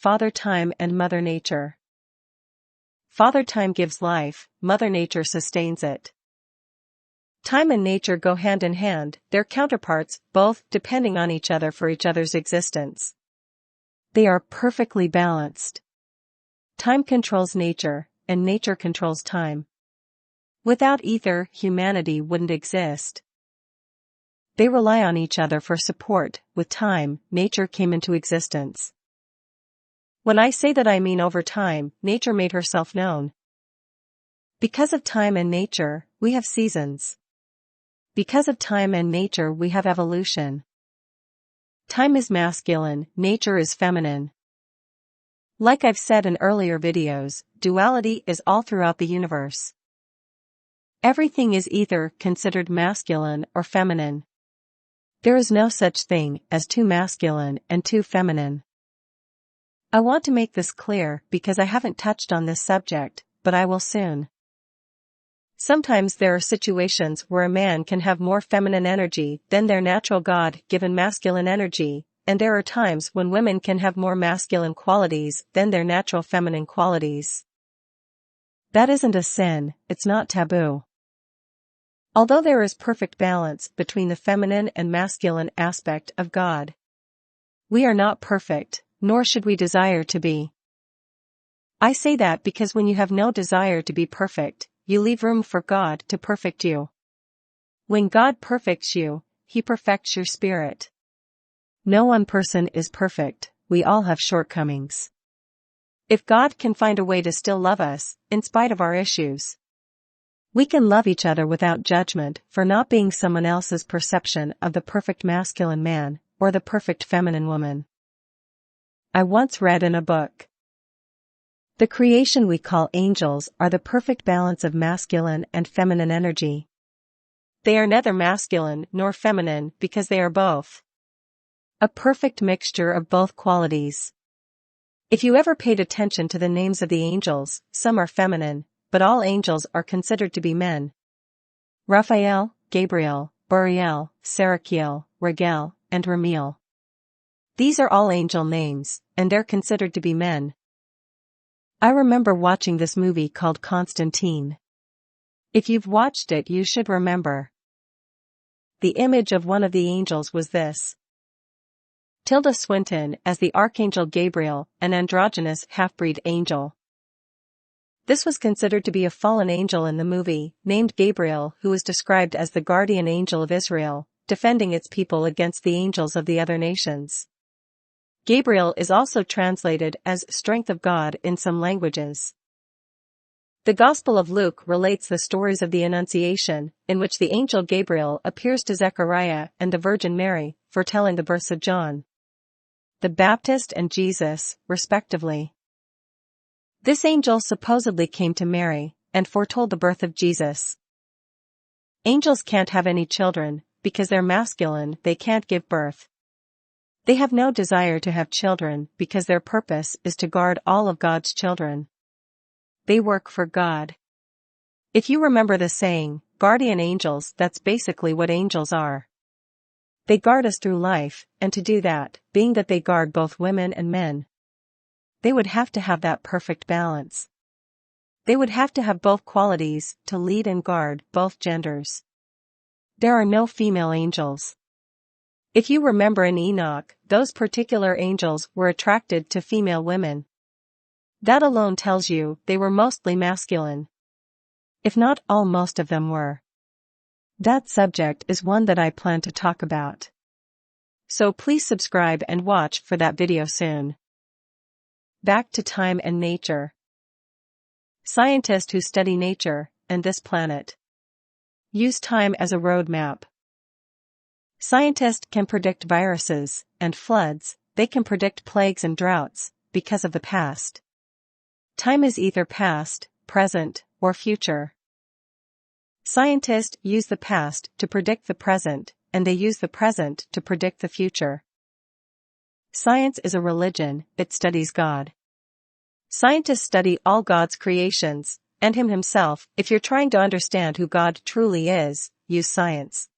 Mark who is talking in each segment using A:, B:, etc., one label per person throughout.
A: Father Time and Mother Nature. Father Time gives life, Mother Nature sustains it. Time and nature go hand in hand, they're counterparts, both depending on each other for each other's existence. They are perfectly balanced. Time controls nature, and nature controls time. Without either, humanity wouldn't exist. They rely on each other for support. With time, nature came into existence. When I say that, I mean over time, nature made herself known. Because of time and nature, we have seasons. Because of time and nature, we have evolution. Time is masculine, nature is feminine. Like I've said in earlier videos, duality is all throughout the universe. Everything is either considered masculine or feminine. There is no such thing as too masculine and too feminine. I want to make this clear because I haven't touched on this subject, but I will soon. Sometimes there are situations where a man can have more feminine energy than their natural God-given masculine energy, and there are times when women can have more masculine qualities than their natural feminine qualities. That isn't a sin, it's not taboo. Although there is perfect balance between the feminine and masculine aspect of God. We are not perfect, nor should we desire to be. I say that because when you have no desire to be perfect, you leave room for God to perfect you. When God perfects you, He perfects your spirit. No one person is perfect, we all have shortcomings. If God can find a way to still love us, in spite of our issues, we can love each other without judgment for not being someone else's perception of the perfect masculine man, or the perfect feminine woman. I once read in a book, the creation we call angels are the perfect balance of masculine and feminine energy. They are neither masculine nor feminine because they are both. A perfect mixture of both qualities. If you ever paid attention to the names of the angels, some are feminine, but all angels are considered to be men. Raphael, Gabriel, Uriel, Saraqael, Raguel, and Remiel. These are all angel names, and they're considered to be men. I remember watching this movie called Constantine. If you've watched it, you should remember. The image of one of the angels was this. Tilda Swinton as the Archangel Gabriel, an androgynous half-breed angel. This was considered to be a fallen angel in the movie, named Gabriel, who was described as the guardian angel of Israel, defending its people against the angels of the other nations. Gabriel is also translated as strength of God in some languages. The Gospel of Luke relates the stories of the Annunciation, in which the angel Gabriel appears to Zechariah and the Virgin Mary, foretelling the births of John the Baptist and Jesus, respectively. This angel supposedly came to Mary and foretold the birth of Jesus. Angels can't have any children, because they're masculine, they can't give birth. They have no desire to have children because their purpose is to guard all of God's children. They work for God. If you remember the saying, guardian angels, that's basically what angels are. They guard us through life, and to do that, being that they guard both women and men, they would have to have that perfect balance. They would have to have both qualities to lead and guard both genders. There are no female angels. If you remember in Enoch, those particular angels were attracted to female women. That alone tells you they were mostly masculine. If not all, most of them were. That subject is one that I plan to talk about. So please subscribe and watch for that video soon. Back to time and nature. Scientists who study nature and this planet use time as a roadmap. Scientists can predict viruses and floods, they can predict plagues and droughts, because of the past. Time is either past, present, or future. Scientists use the past to predict the present, and they use the present to predict the future. Science is a religion, it studies God. Scientists study all God's creations, and Him Himself. If you're trying to understand who God truly is, use science.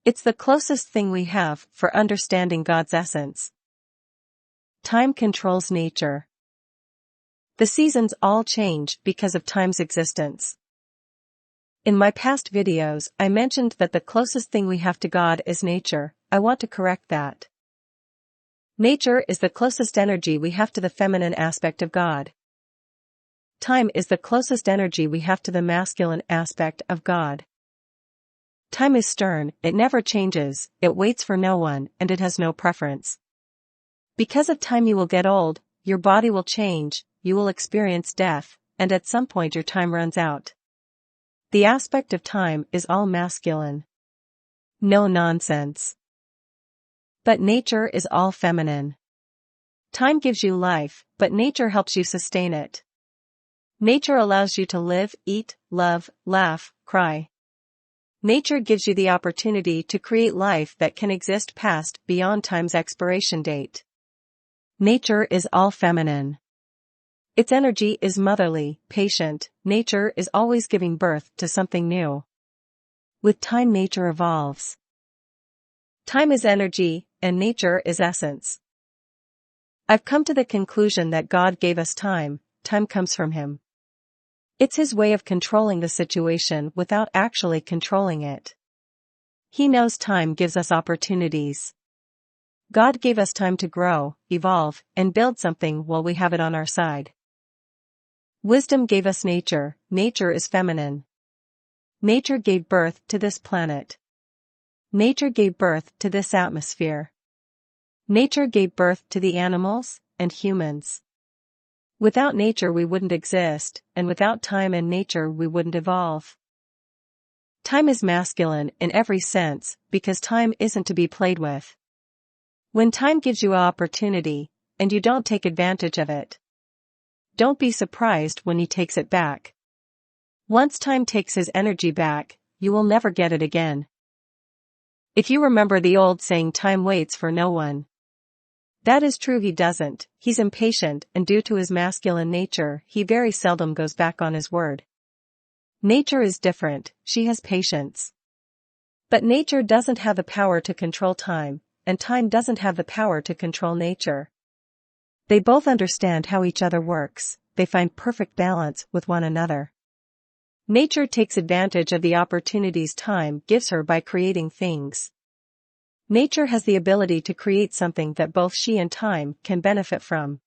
A: It's the closest thing we have for understanding God's essence. Time controls nature. The seasons all change because of time's existence. In my past videos, I mentioned that the closest thing we have to God is nature. I want to correct that. Nature is the closest energy we have to the feminine aspect of God. Time is the closest energy we have to the masculine aspect of God. Time is stern, it never changes, it waits for no one, and it has no preference. Because of time you will get old, your body will change, you will experience death, and at some point your time runs out. The aspect of time is all masculine. No nonsense. But nature is all feminine. Time gives you life, but nature helps you sustain it. Nature allows you to live, eat, love, laugh, cry. Nature gives you the opportunity to create life that can exist past, beyond time's expiration date. Nature is all feminine. Its energy is motherly, patient. Nature is always giving birth to something new. With time, nature evolves. Time is energy, and nature is essence. I've come to the conclusion that God gave us time. Time comes from Him. It's His way of controlling the situation without actually controlling it. He knows time gives us opportunities. God gave us time to grow, evolve, and build something while we have it on our side. Wisdom gave us nature. Nature is feminine. Nature gave birth to this planet. Nature gave birth to this atmosphere. Nature gave birth to the animals and humans. Without nature we wouldn't exist, and without time and nature we wouldn't evolve. Time is masculine in every sense, because time isn't to be played with. When time gives you an opportunity, and you don't take advantage of it, don't be surprised when He takes it back. Once time takes His energy back, you will never get it again. If you remember the old saying, time waits for no one. That is true, He doesn't. He's impatient, and due to His masculine nature, He very seldom goes back on His word. Nature is different, she has patience. But nature doesn't have the power to control time, and time doesn't have the power to control nature. They both understand how each other works, they find perfect balance with one another. Nature takes advantage of the opportunities time gives her by creating things. Nature has the ability to create something that both she and time can benefit from.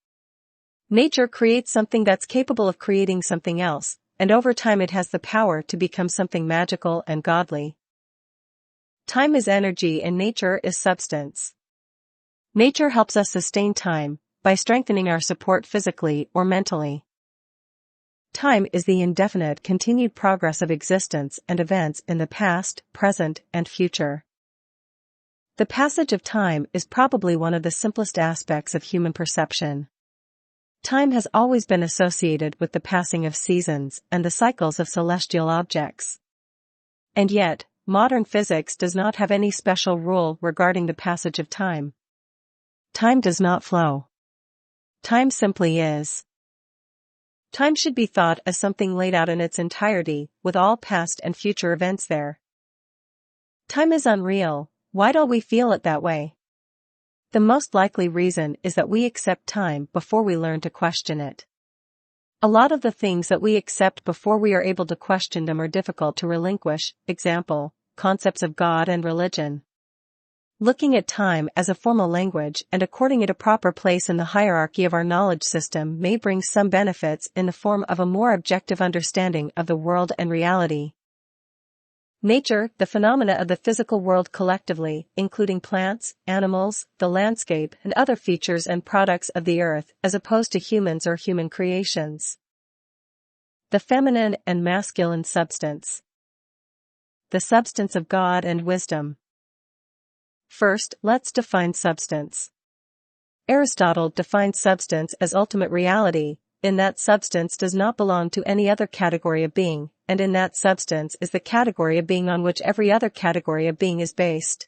A: Nature creates something that's capable of creating something else, and over time it has the power to become something magical and godly. Time is energy and nature is substance. Nature helps us sustain time by strengthening our support physically or mentally. Time is the indefinite continued progress of existence and events in the past, present, and future. The passage of time is probably one of the simplest aspects of human perception. Time has always been associated with the passing of seasons and the cycles of celestial objects. And yet, modern physics does not have any special rule regarding the passage of time. Time does not flow. Time simply is. Time should be thought as something laid out in its entirety, with all past and future events there. Time is unreal. Why don't we feel it that way? The most likely reason is that we accept time before we learn to question it. A lot of the things that we accept before we are able to question them are difficult to relinquish, example, concepts of God and religion. Looking at time as a formal language and according it a proper place in the hierarchy of our knowledge system may bring some benefits in the form of a more objective understanding of the world and reality. Nature, the phenomena of the physical world collectively, including plants, animals, the landscape, and other features and products of the earth, as opposed to humans or human creations. The feminine and masculine substance. The substance of God and wisdom. First, let's define substance. Aristotle defines substance as ultimate reality, in that substance does not belong to any other category of being, and in that substance is the category of being on which every other category of being is based.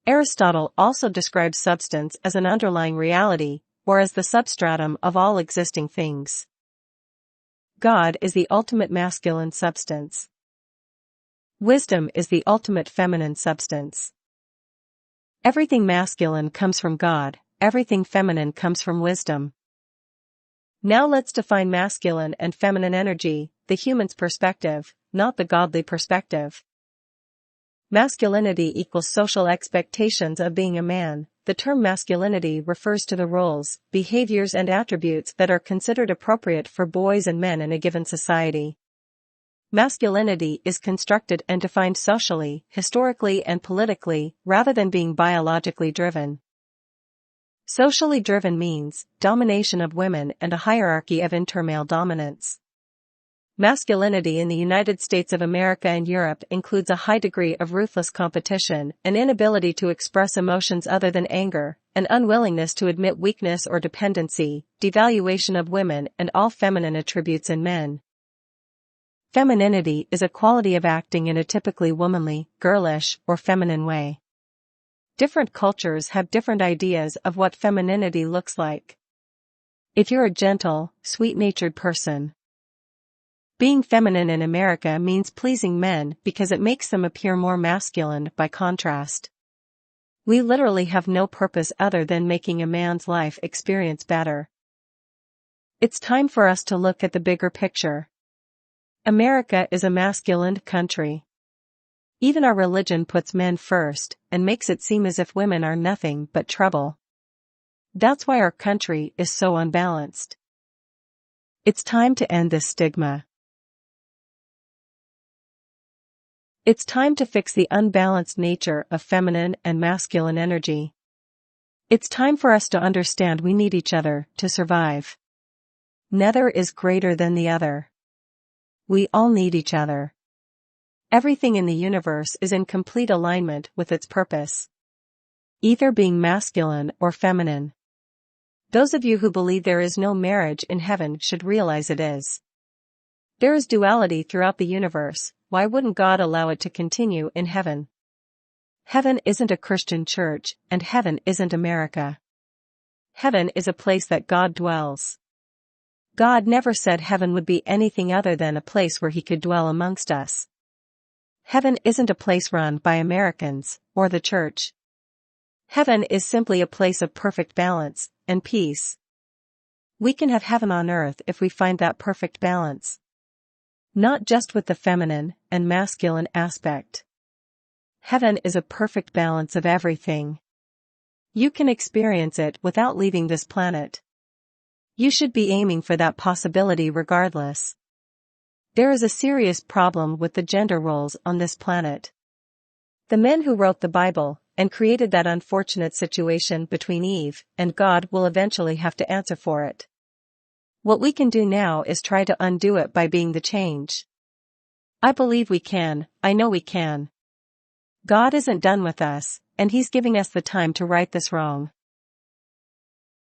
A: Aristotle also describes substance as an underlying reality, or as the substratum of all existing things. God is the ultimate masculine substance. Wisdom is the ultimate feminine substance. Everything masculine comes from God, everything feminine comes from wisdom. Now let's define masculine and feminine energy, the human's perspective, not the godly perspective. Masculinity equals social expectations of being a man. The term masculinity refers to the roles, behaviors and attributes that are considered appropriate for boys and men in a given society. Masculinity is constructed and defined socially, historically and politically, rather than being biologically driven. Socially driven means domination of women and a hierarchy of intermale dominance. Masculinity in the United States of America and Europe includes a high degree of ruthless competition, an inability to express emotions other than anger, an unwillingness to admit weakness or dependency, devaluation of women and all feminine attributes in men. Femininity is a quality of acting in a typically womanly, girlish, or feminine way. Different cultures have different ideas of what femininity looks like. If you're a gentle, sweet-natured person, being feminine in America means pleasing men because it makes them appear more masculine by contrast. We literally have no purpose other than making a man's life experience better. It's time for us to look at the bigger picture. America is a masculine country. Even our religion puts men first and makes it seem as if women are nothing but trouble. That's why our country is so unbalanced. It's time to end this stigma. It's time to fix the unbalanced nature of feminine and masculine energy. It's time for us to understand we need each other to survive. Neither is greater than the other. We all need each other. Everything in the universe is in complete alignment with its purpose. Either being masculine or feminine. Those of you who believe there is no marriage in heaven should realize it is. There is duality throughout the universe. Why wouldn't God allow it to continue in heaven? Heaven isn't a Christian church, and heaven isn't America. Heaven is a place that God dwells. God never said heaven would be anything other than a place where he could dwell amongst us. Heaven isn't a place run by Americans, or the church. Heaven is simply a place of perfect balance and peace. We can have heaven on earth if we find that perfect balance. Not just with the feminine and masculine aspect. Heaven is a perfect balance of everything. You can experience it without leaving this planet. You should be aiming for that possibility regardless. There is a serious problem with the gender roles on this planet. The men who wrote the Bible and created that unfortunate situation between Eve and God will eventually have to answer for it. What we can do now is try to undo it by being the change. I believe we can, I know we can. God isn't done with us, and he's giving us the time to right this wrong.